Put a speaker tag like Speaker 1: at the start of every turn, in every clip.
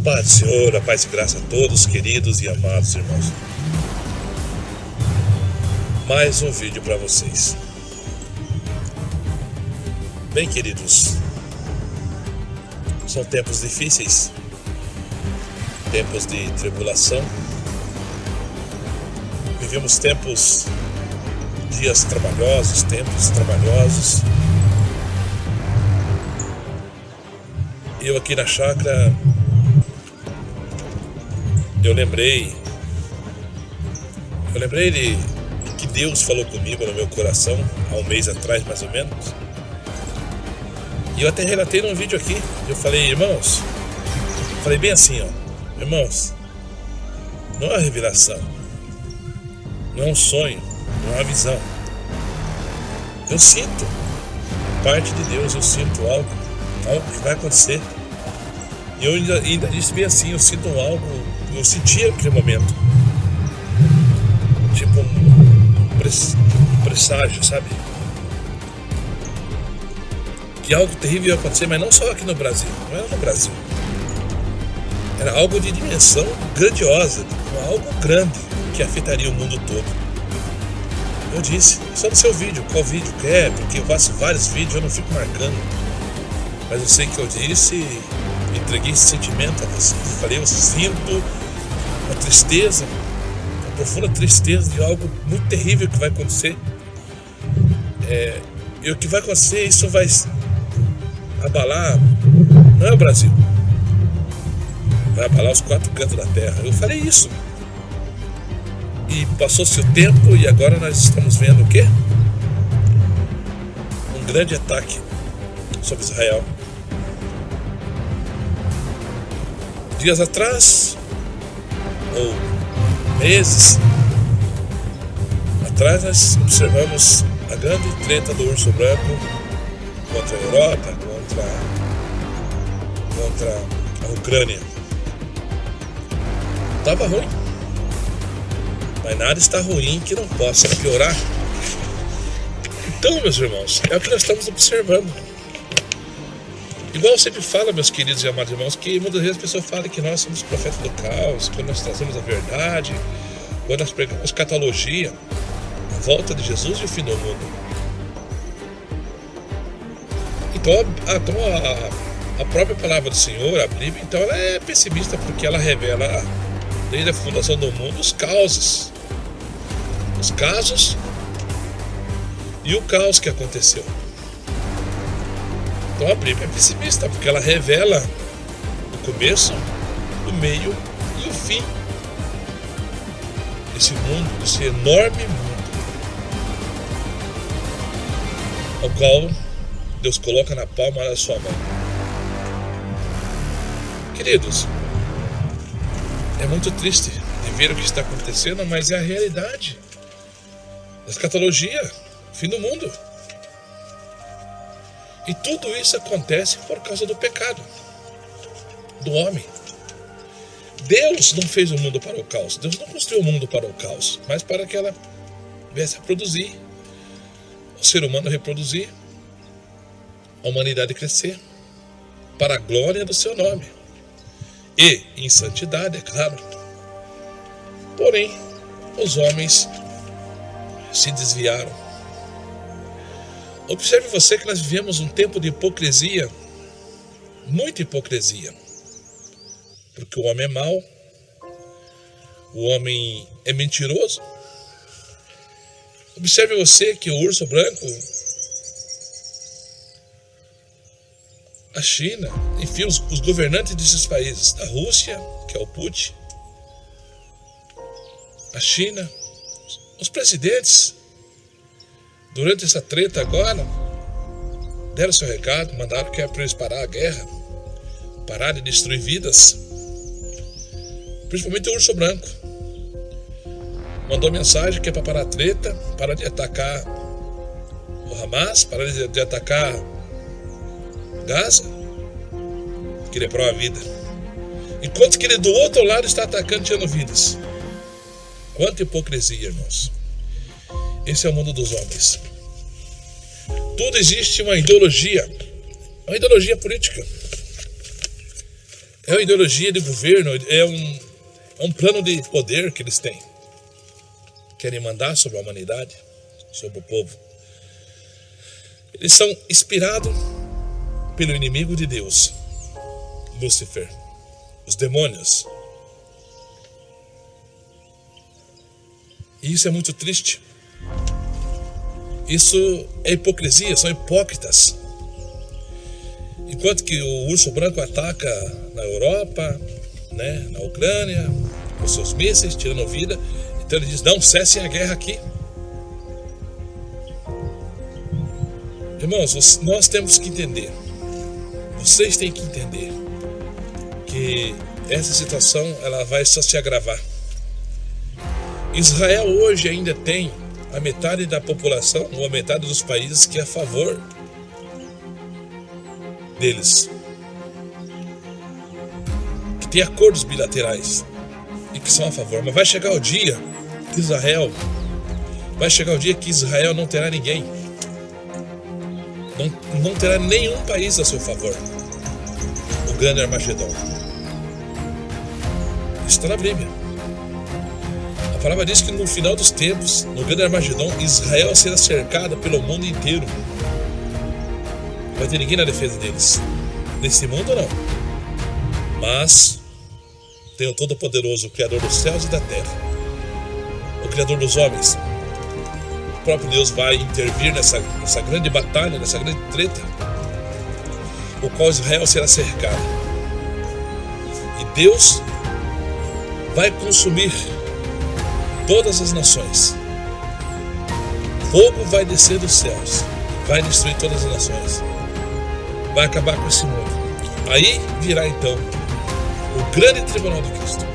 Speaker 1: Paz do Senhor, a paz e graça a todos, queridos e amados irmãos. Mais um vídeo para vocês. Bem, queridos, são tempos difíceis, tempos de tribulação. Vivemos dias trabalhosos, tempos trabalhosos. Eu aqui na chácara, eu lembrei de que Deus falou comigo no meu coração há um mês atrás, mais ou menos. E eu até relatei num vídeo aqui. Eu falei, irmãos, falei bem assim, irmãos, não é uma revelação, não é um sonho, não é uma visão. Eu sinto parte de Deus, eu sinto algo que vai acontecer. E eu ainda disse bem assim, eu sinto algo, eu sentia naquele momento, tipo um presságio, sabe? Que algo terrível ia acontecer, mas não só aqui no Brasil, não era no Brasil. Era algo de dimensão grandiosa, algo grande que afetaria o mundo todo. Eu disse, só no seu vídeo, qual vídeo que é, porque eu faço vários vídeos, eu não fico marcando. Mas eu sei que eu disse, entreguei esse sentimento a você. Falei, eu sinto uma tristeza, uma profunda tristeza de algo muito terrível que vai acontecer. E o que vai acontecer, isso vai abalar, não é o Brasil, vai abalar os 4 cantos da terra. Eu falei isso. E passou-se o tempo e agora nós estamos vendo o quê? Um grande ataque sobre Israel. Dias atrás, ou meses atrás, nós observamos a grande treta do urso branco contra a Europa, contra a Ucrânia. Estava ruim, mas nada está ruim que não possa piorar. Então, meus irmãos, é o que nós estamos observando. Igual eu sempre falo, meus queridos e amados irmãos, que muitas vezes a pessoa fala que nós somos profetas do caos, quando nós trazemos a verdade, quando nós pregamos escatologia, a volta de Jesus e o fim do mundo. Então a própria palavra do Senhor, a Bíblia, então ela é pessimista, porque ela revela desde a fundação do mundo os casos e o caos que aconteceu. Então a Bíblia é pessimista, porque ela revela o começo, o meio e o fim desse mundo, desse enorme mundo, ao qual Deus coloca na palma da sua mão. Queridos, é muito triste de ver o que está acontecendo, mas é a realidade. A escatologia, fim do mundo. E tudo isso acontece por causa do pecado do homem. Deus não fez o mundo para o caos. Deus não construiu o mundo para o caos, mas para que ela viesse a produzir, o ser humano reproduzir, a humanidade crescer, para a glória do seu nome. E em santidade, é claro. Porém, os homens se desviaram. Observe você que nós vivemos um tempo de hipocrisia, muita hipocrisia, porque o homem é mau, o homem é mentiroso. Observe você que o urso branco, a China, enfim, os governantes desses países, da Rússia, que é o Putin, a China, os presidentes, durante essa treta agora, deram seu recado, mandaram que é para eles parar a guerra, parar de destruir vidas, principalmente o urso branco. Mandou mensagem que é para parar a treta, parar de atacar o Hamas, parar de atacar Gaza, que ele é pró-vida. Enquanto que ele do outro lado está atacando, tirando vidas. Quanta hipocrisia, irmãos. Esse é o mundo dos homens. Tudo existe uma ideologia política. É uma ideologia de governo, é um plano de poder que eles têm. Querem mandar sobre a humanidade, sobre o povo. Eles são inspirados pelo inimigo de Deus, Lúcifer, os demônios. E isso é muito triste. Isso é hipocrisia, são hipócritas. Enquanto que o urso branco ataca na Europa, né, na Ucrânia, com seus mísseis, tirando vida, então ele diz, não, cessem a guerra aqui. Irmãos, nós temos que entender, vocês têm que entender, que essa situação ela vai só se agravar. Israel hoje ainda tem a metade da população, ou a metade dos países que é a favor deles, que tem acordos bilaterais e que são a favor. Mas vai chegar o dia que Israel não terá ninguém, não terá nenhum país a seu favor. O grande Armagedon. Isso está na Bíblia. A palavra diz que no final dos tempos, no grande Armagedon, Israel será cercada pelo mundo inteiro. Não vai ter ninguém na defesa deles. Nesse mundo não. Mas tem o Todo-Poderoso, o Criador dos céus e da terra, o Criador dos homens. O próprio Deus vai intervir nessa grande batalha, nessa grande treta, o qual Israel será cercado. E Deus vai consumir todas as nações. Fogo vai descer dos céus, vai destruir todas as nações, vai acabar com esse mundo. Aí virá então o grande tribunal de Cristo,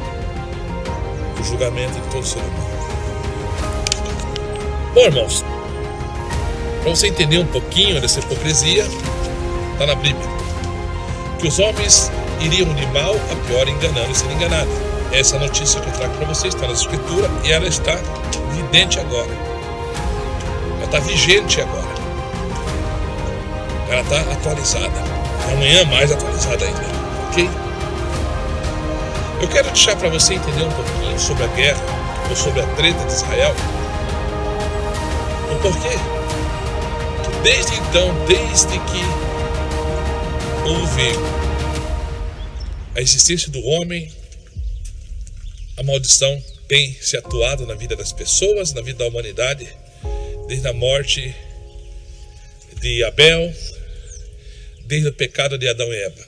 Speaker 1: o julgamento de todo ser humano. Bom, irmãos, para você entender um pouquinho dessa hipocrisia, está na Bíblia que os homens iriam de mal a pior, enganando e sendo enganados. Essa notícia que eu trago para vocês está na Escritura e ela está vidente agora. Ela está vigente agora. Ela está atualizada. Amanhã mais atualizada ainda. Ok? Eu quero deixar para você entender um pouquinho sobre a guerra ou sobre a treta de Israel. O porquê? Que desde então, desde que houve a existência do homem, a maldição tem se atuado na vida das pessoas, na vida da humanidade, desde a morte de Abel, desde o pecado de Adão e Eva.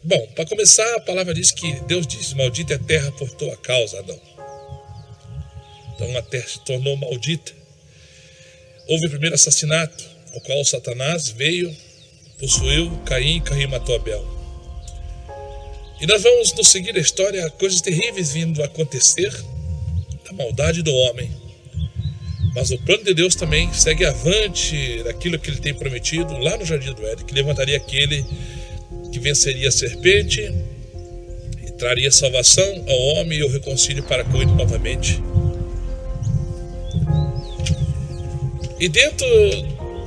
Speaker 1: Bom, para começar, a palavra diz que Deus disse, maldita é a terra por tua causa, Adão. Então a terra se tornou maldita. Houve o primeiro assassinato, ao qual Satanás veio, possuiu Caim, Caim matou Abel. E nós vamos nos seguir a história, coisas terríveis vindo a acontecer, da maldade do homem. Mas o plano de Deus também segue avante daquilo que ele tem prometido lá no Jardim do Éden, que levantaria aquele que venceria a serpente e traria salvação ao homem e o reconcílio para com ele novamente. E dentro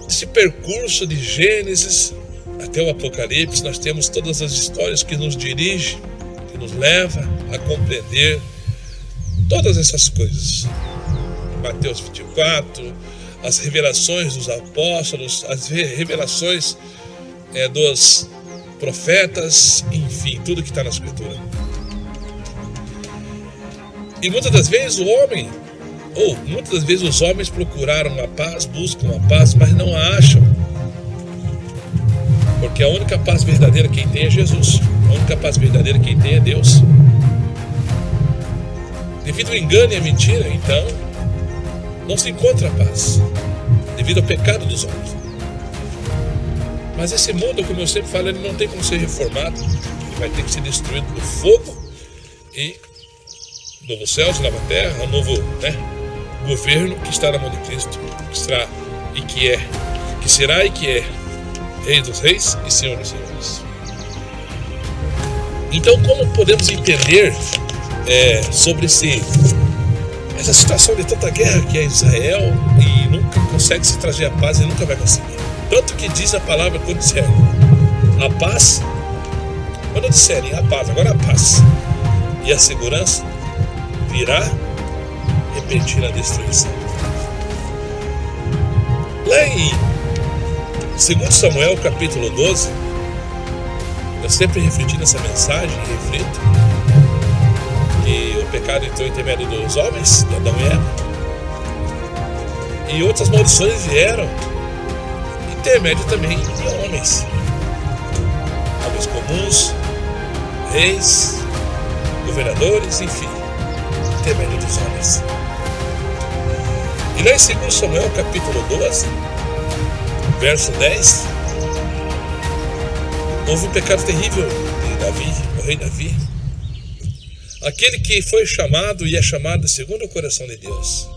Speaker 1: desse percurso de Gênesis até o Apocalipse, nós temos todas as histórias que nos dirigem, que nos leva a compreender todas essas coisas. Mateus 24, as revelações dos apóstolos, as revelações dos profetas, enfim, tudo que está na Escritura. E muitas das vezes muitas das vezes os homens procuraram a paz, buscam a paz, mas não a acham. Porque a única paz verdadeira quem tem é Jesus. A única paz verdadeira quem tem é Deus. Devido ao engano e à mentira, então, não se encontra paz, devido ao pecado dos homens. Mas esse mundo, como eu sempre falo, ele não tem como ser reformado. Ele vai ter que ser destruído no fogo e novo céu, nova terra, um novo governo que está na mão de Cristo, que será e que é, que será e que é Rei dos reis e Senhor dos senhores. Então, como podemos entender sobre essa situação de tanta guerra que é Israel e nunca consegue se trazer a paz e nunca vai conseguir? Tanto que diz a palavra quando disser a paz Quando disserem a paz, agora a paz e a segurança, virá repentina destruição. Lá em 2 Samuel capítulo 12, eu sempre refleti nessa mensagem e reflito que o pecado entrou em intermédio dos homens, de Adão e Eva, e outras maldições vieram em intermédio também de homens comuns, reis, governadores, enfim, em intermédio dos homens. E lá em 2 Samuel capítulo 12, verso 10, houve um pecado terrível de Davi, o rei Davi, aquele que foi chamado e é chamado segundo o coração de Deus.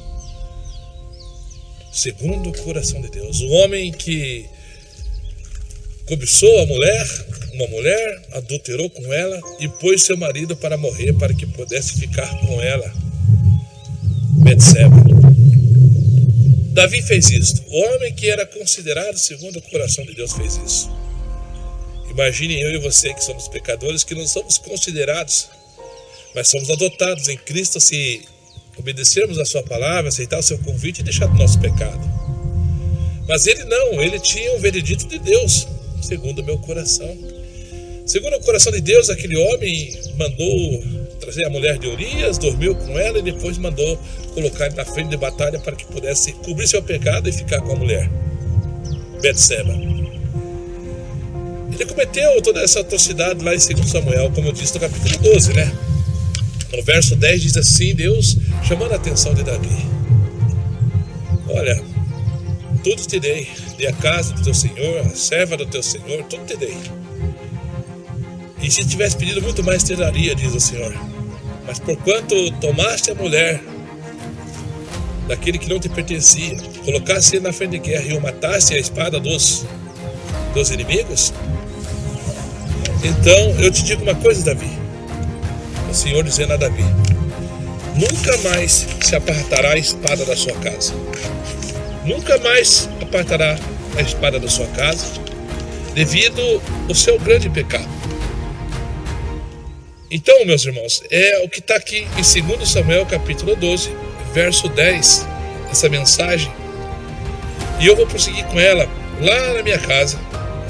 Speaker 1: Segundo o coração de Deus. O homem que cobiçou uma mulher, adulterou com ela e pôs seu marido para morrer, para que pudesse ficar com ela, Betseba. Davi fez isto. O homem que era considerado segundo o coração de Deus fez isso. Imagine eu e você que somos pecadores, que não somos considerados, mas somos adotados em Cristo se obedecermos a sua palavra, aceitar o seu convite e deixar o nosso pecado. Mas ele não, ele tinha o veredito de Deus, segundo o meu coração. Segundo o coração de Deus, aquele homem mandou trazer a mulher de Urias, dormiu com ela e depois mandou colocar na frente de batalha para que pudesse cobrir seu pecado e ficar com a mulher, Betseba. Ele cometeu toda essa atrocidade lá em 2 Samuel, como eu disse no capítulo 12, né? No verso 10 diz assim, Deus chamando a atenção de Davi: olha, tudo te dei a casa do teu senhor, a serva do teu senhor, tudo te dei. E se tivesse pedido muito mais te daria, diz o Senhor. Mas porquanto tomaste a mulher daquele que não te pertencia, colocaste ele na frente de guerra e o mataste a espada dos inimigos, então eu te digo uma coisa, Davi. O Senhor dizendo a Davi: nunca mais se apartará a espada da sua casa. Nunca mais apartará a espada da sua casa, devido ao seu grande pecado. Então, meus irmãos, é o que está aqui em 2 Samuel capítulo 12, verso 10, essa mensagem. E eu vou prosseguir com ela lá na minha casa,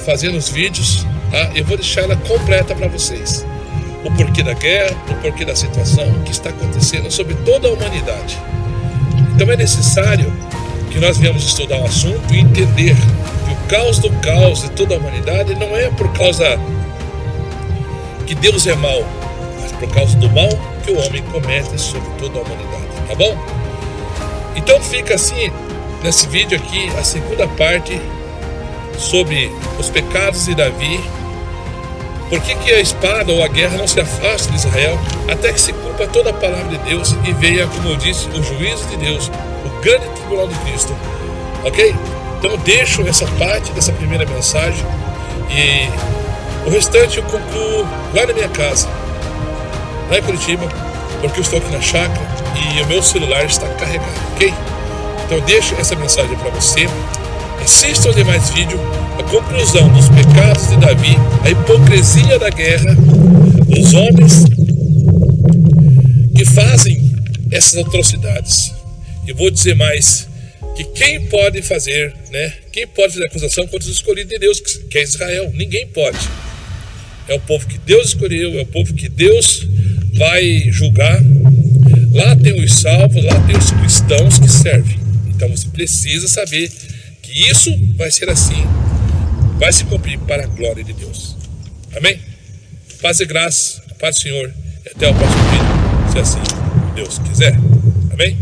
Speaker 1: fazendo os vídeos, tá? Eu vou deixar ela completa para vocês. O porquê da guerra, o porquê da situação que está acontecendo sobre toda a humanidade. Então é necessário que nós venhamos estudar o assunto e entender que o caos do caos de toda a humanidade não é por causa que Deus é mau, mas por causa do mal que o homem comete sobre toda a humanidade, tá bom? Então fica assim, nesse vídeo aqui, a segunda parte sobre os pecados de Davi. Por que a espada ou a guerra não se afasta de Israel até que se cumpra toda a palavra de Deus e venha, como eu disse, o juízo de Deus, o grande tribunal de Cristo, ok? Então eu deixo essa parte dessa primeira mensagem e o restante eu concluo lá na minha casa, lá em Curitiba, porque eu estou aqui na chácara e o meu celular está carregado, ok? Então eu deixo essa mensagem para você. Assista aos demais vídeos, a conclusão dos pecados de Davi, a hipocrisia da guerra, os homens que fazem essas atrocidades. E vou dizer mais, que quem pode fazer, né? Quem pode fazer acusação contra os escolhidos de Deus, que é Israel? Ninguém pode. É o povo que Deus escolheu, é o povo que Deus vai julgar. Lá tem os salvos, lá tem os cristãos que servem. Então você precisa saber que isso vai ser assim, vai se cumprir para a glória de Deus. Amém? Paz e graça, a paz do Senhor, e até o próximo vídeo, se assim Deus quiser. Amém?